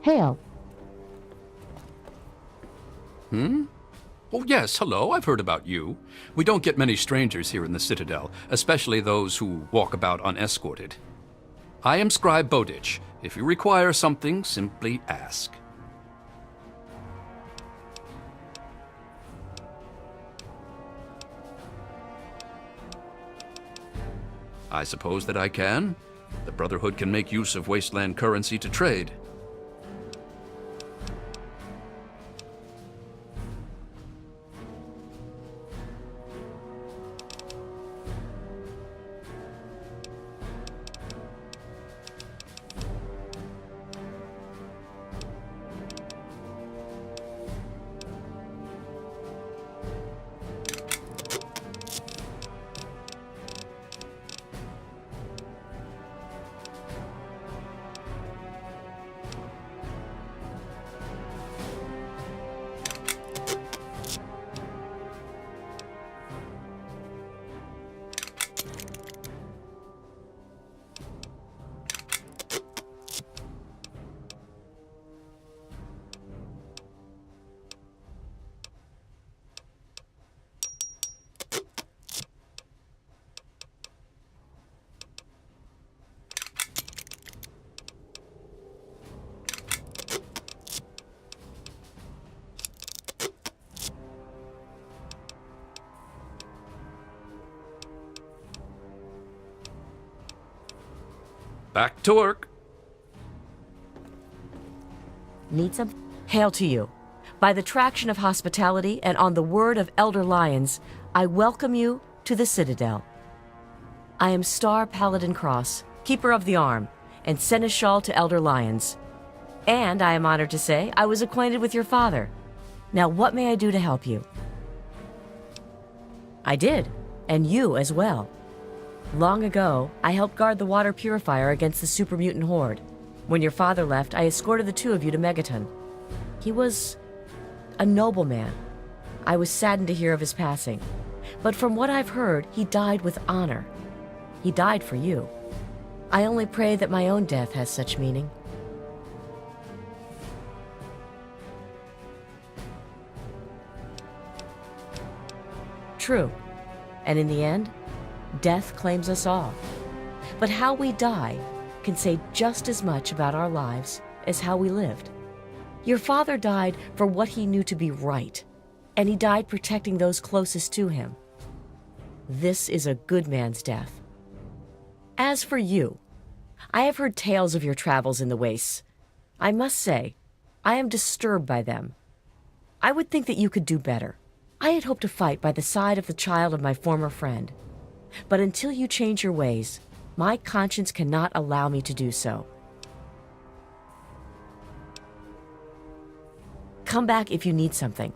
Hail. Oh, yes, hello, I've heard about you. We don't get many strangers here in the Citadel, especially those who walk about unescorted. I am Scribe Bowditch. If you require something, simply ask. I suppose that I can. The Brotherhood can make use of wasteland currency to trade. Back to work. Need some? Hail to you. By the traction of hospitality and on the word of Elder Lions, I welcome you to the Citadel. I am Star Paladin Cross, Keeper of the Arm, and Seneschal to Elder Lions. And I am honored to say I was acquainted with your father. Now what may I do to help you? I did, and you as well. Long ago, I helped guard the water purifier against the super mutant horde. When your father left, I escorted the two of you to Megaton. He was a noble man. I was saddened to hear of his passing. But from what I've heard, he died with honor. He died for you. I only pray that my own death has such meaning. True. And in the end, death claims us all. But how we die can say just as much about our lives as how we lived. Your father died for what he knew to be right, and he died protecting those closest to him. This is a good man's death. As for you, I have heard tales of your travels in the wastes. I must say, I am disturbed by them. I would think that you could do better. I had hoped to fight by the side of the child of my former friend. But until you change your ways, my conscience cannot allow me to do so. Come back if you need something.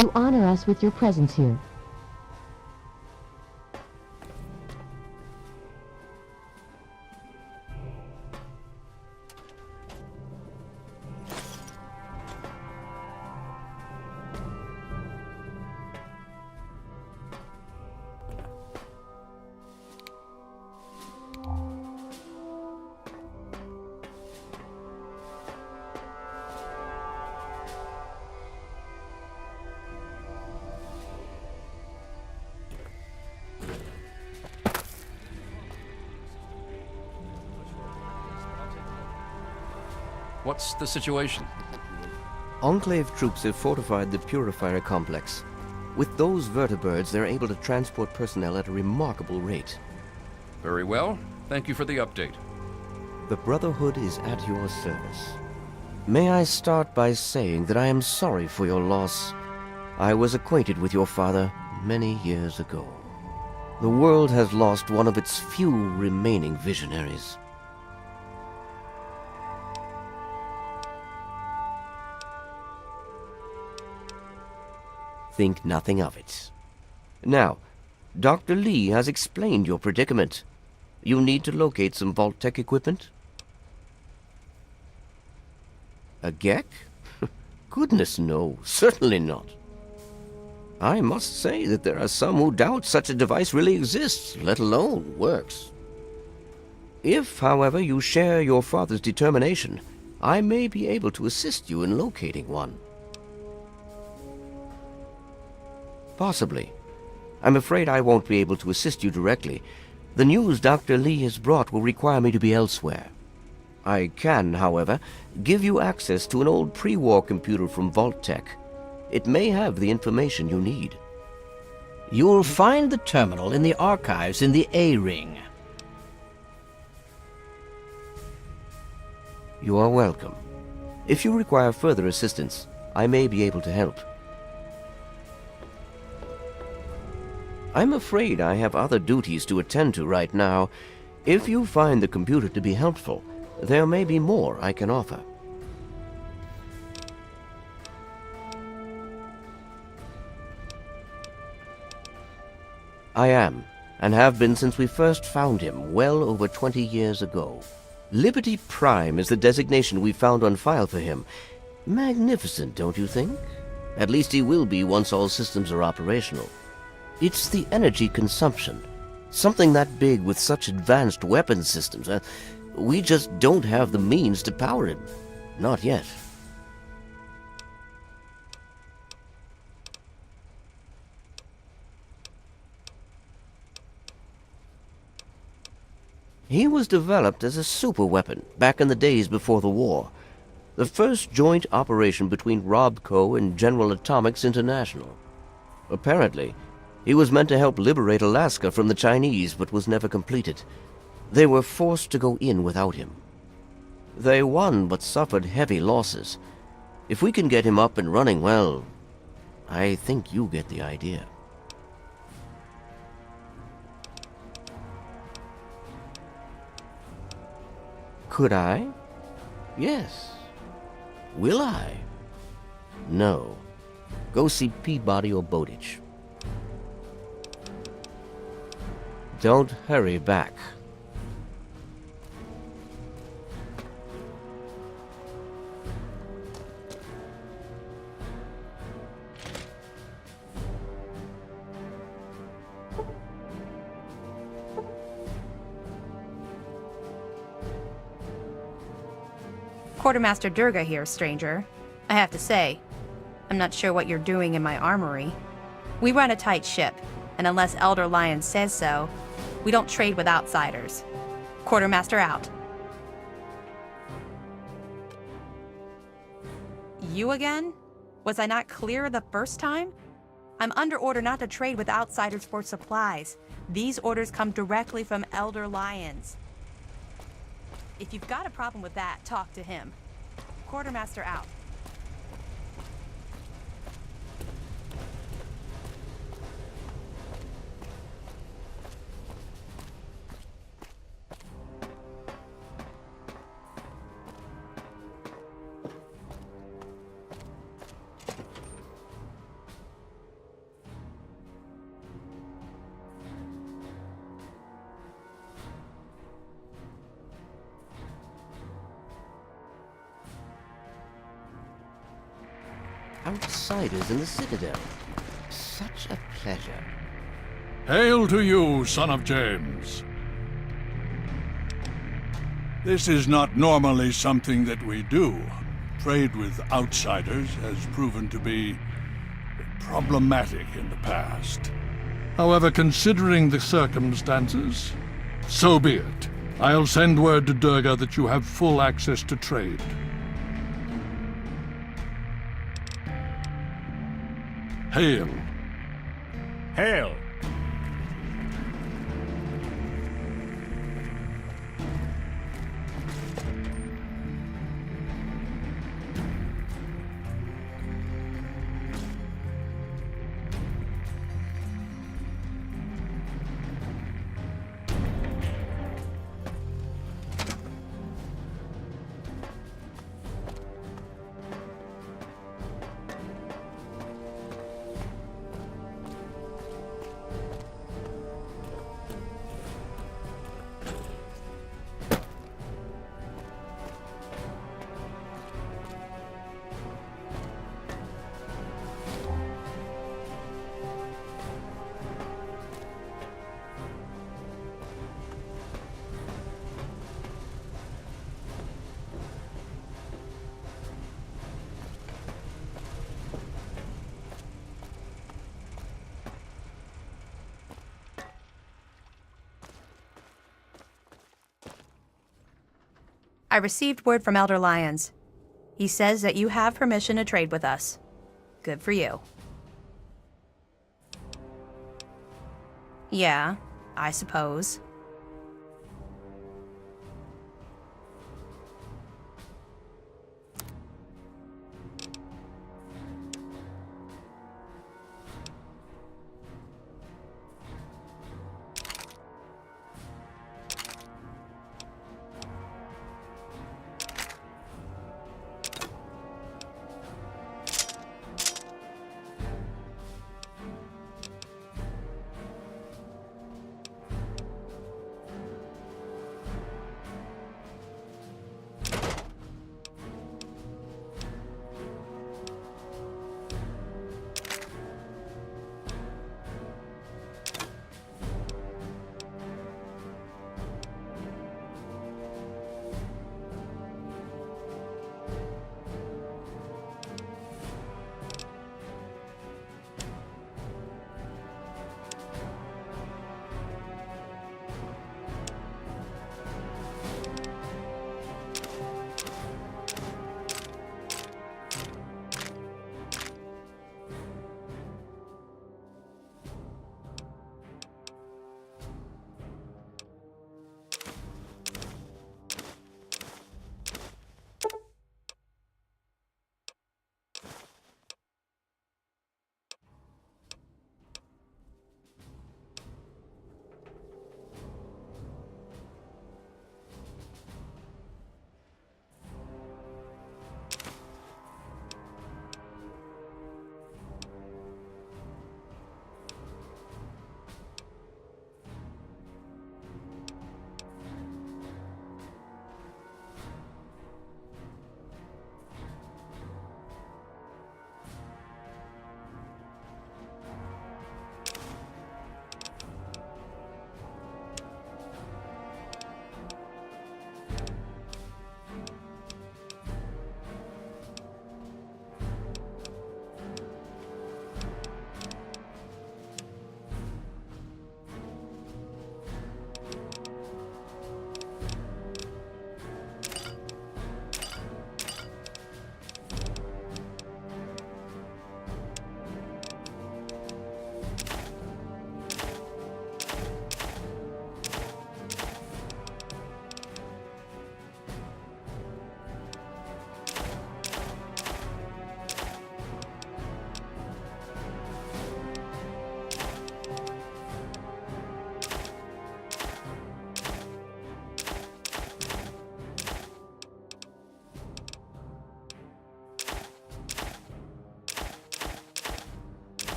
You honor us with your presence here. What's the situation? Enclave troops have fortified the Purifier complex. With those vertibirds, they're able to transport personnel at a remarkable rate. Very well. Thank you for the update. The Brotherhood is at your service. May I start by saying that I am sorry for your loss. I was acquainted with your father many years ago. The world has lost one of its few remaining visionaries. Think nothing of it. Now, Dr. Lee has explained your predicament. You need to locate some Vault-Tec equipment? A Gek? Goodness no, certainly not. I must say that there are some who doubt such a device really exists, let alone works. If, however, you share your father's determination, I may be able to assist you in locating one. Possibly. I'm afraid I won't be able to assist you directly. The news Dr. Lee has brought will require me to be elsewhere. I can, however, give you access to an old pre-war computer from Vault-Tec. It may have the information you need. You'll find the terminal in the archives in the A-Ring. You are welcome. If you require further assistance, I may be able to help. I'm afraid I have other duties to attend to right now. If you find the computer to be helpful, there may be more I can offer. I am, and have been since we first found him well over 20 years ago. Liberty Prime is the designation we found on file for him. Magnificent, don't you think? At least he will be once all systems are operational. It's the energy consumption. Something that big with such advanced weapon systems. We just don't have the means to power him. Not yet. He was developed as a superweapon back in the days before the war. The first joint operation between RobCo and General Atomics International. Apparently, he was meant to help liberate Alaska from the Chinese, but was never completed. They were forced to go in without him. They won, but suffered heavy losses. If we can get him up and running, well, I think you get the idea. Could I? Yes. Will I? No. Go see Peabody or Bowditch. Don't hurry back. Quartermaster Durga here, stranger. I have to say, I'm not sure what you're doing in my armory. We run a tight ship, and unless Elder Lion says so, we don't trade with outsiders. Quartermaster out. You again? Was I not clear the first time? I'm under order not to trade with outsiders for supplies. These orders come directly from Elder Lions. If you've got a problem with that, talk to him. Quartermaster out. outsiders in the Citadel. Such a pleasure. Hail to you, son of James. This is not normally something that we do. Trade with outsiders has proven to be problematic in the past. However, considering the circumstances, so be it. I'll send word to Durga that you have full access to trade. Hail. Hail! I received word from Elder Lyons. He says that you have permission to trade with us. Good for you. Yeah, I suppose.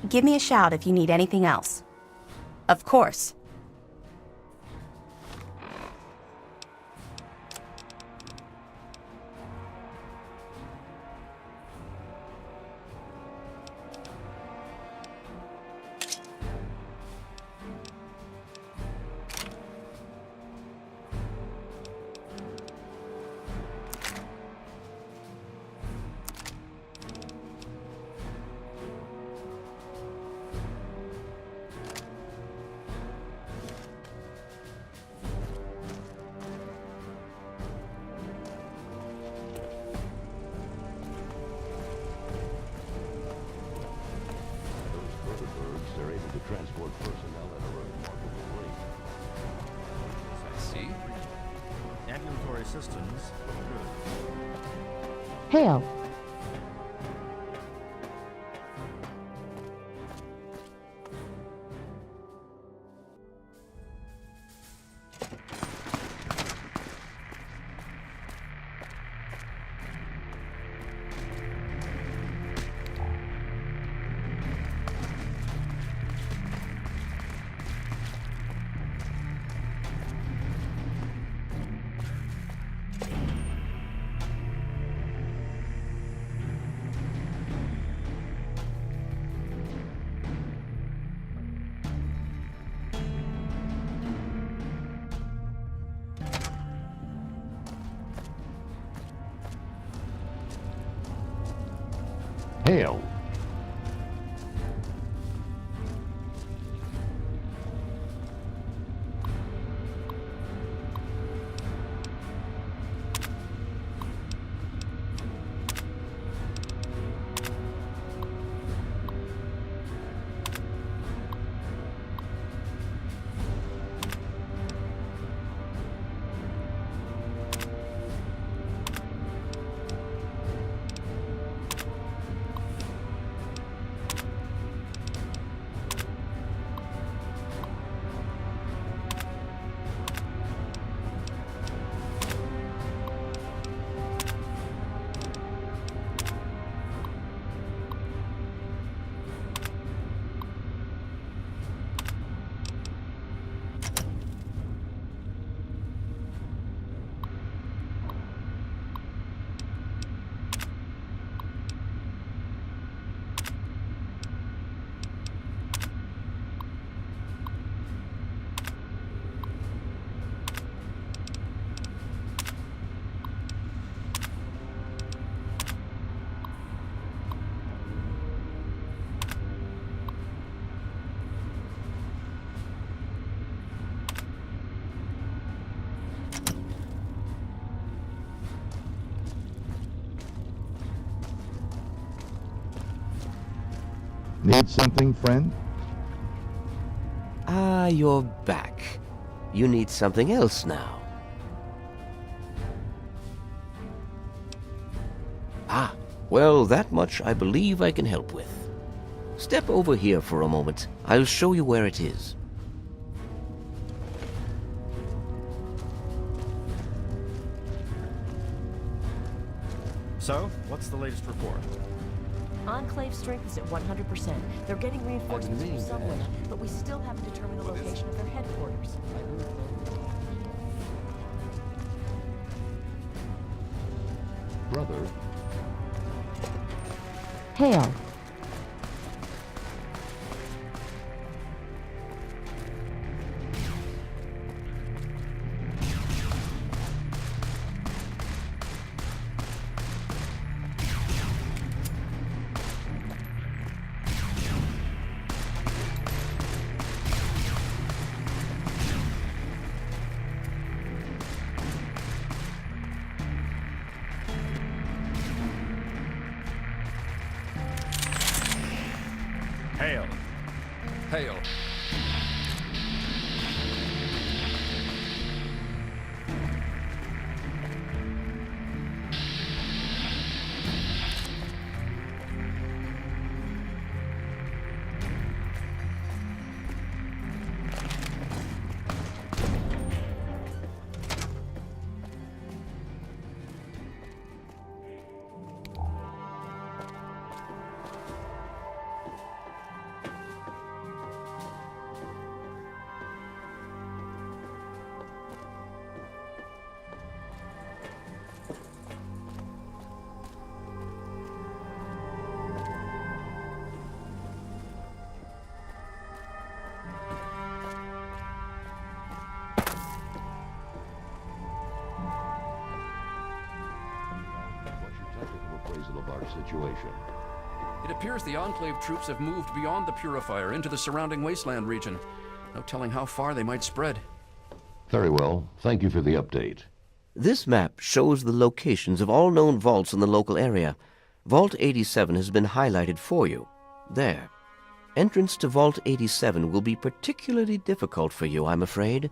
Give me a shout if you need anything else. Of course. They're able to transport personnel at a remarkable rate. I see. Ambulatory systems look good. Hail. Hail! Need something, friend? Ah, you're back. You need something else now. Ah, well, that much I believe I can help with. Step over here for a moment. I'll show you where it is. So, what's the latest report? Enclave strength is at 100%. They're getting reinforcements from somewhere, but we still haven't determined the location of their headquarters. Brother, Hail. Hail. Hail. situation? It appears the Enclave troops have moved beyond the Purifier into the surrounding wasteland region. No telling how far they might spread. Very well. Thank you for the update. This map shows the locations of all known vaults in the local area. Vault 87 has been highlighted for you. There. Entrance to Vault 87 will be particularly difficult for you, I'm afraid.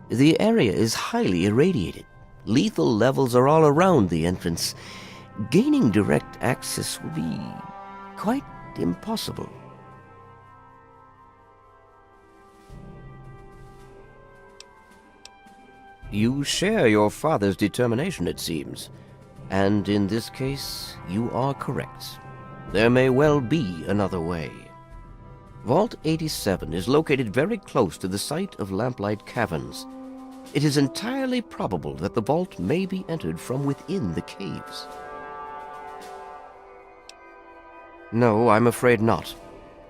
The area is highly irradiated. Lethal levels are all around the entrance. Gaining direct access will be quite impossible. You share your father's determination, it seems. And in this case, you are correct. There may well be another way. Vault 87 is located very close to the site of Lamplight Caverns. It is entirely probable that the vault may be entered from within the caves. No, I'm afraid not.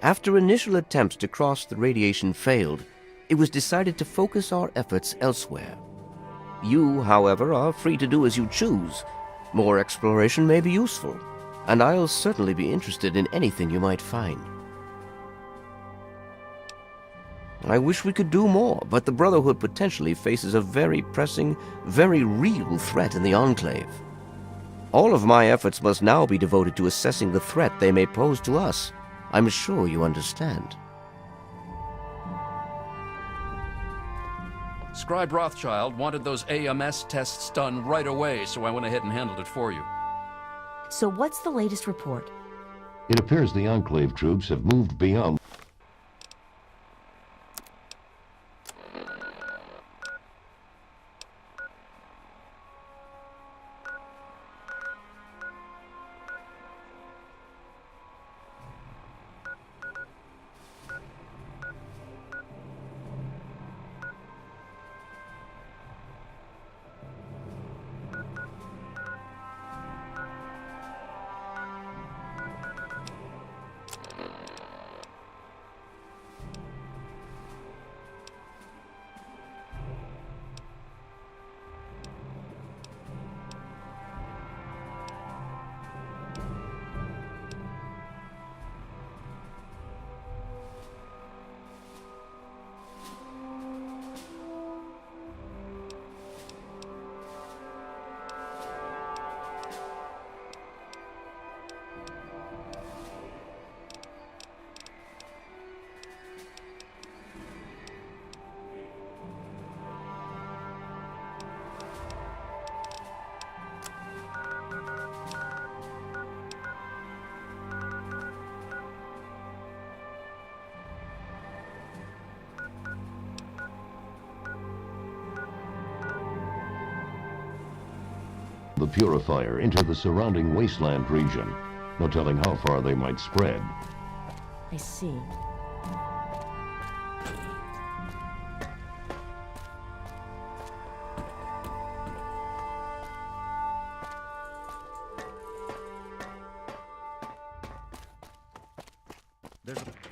After initial attempts to cross the radiation failed, it was decided to focus our efforts elsewhere. You, however, are free to do as you choose. More exploration may be useful, and I'll certainly be interested in anything you might find. I wish we could do more, but the Brotherhood potentially faces a very pressing, very real threat in the Enclave. All of my efforts must now be devoted to assessing the threat they may pose to us. I'm sure you understand. Scribe Rothchild wanted those AMS tests done right away, so I went ahead and handled it for you. So what's the latest report? It appears the Enclave troops have moved beyond. The Purifier into the surrounding wasteland region. No telling how far they might spread. I see. There's a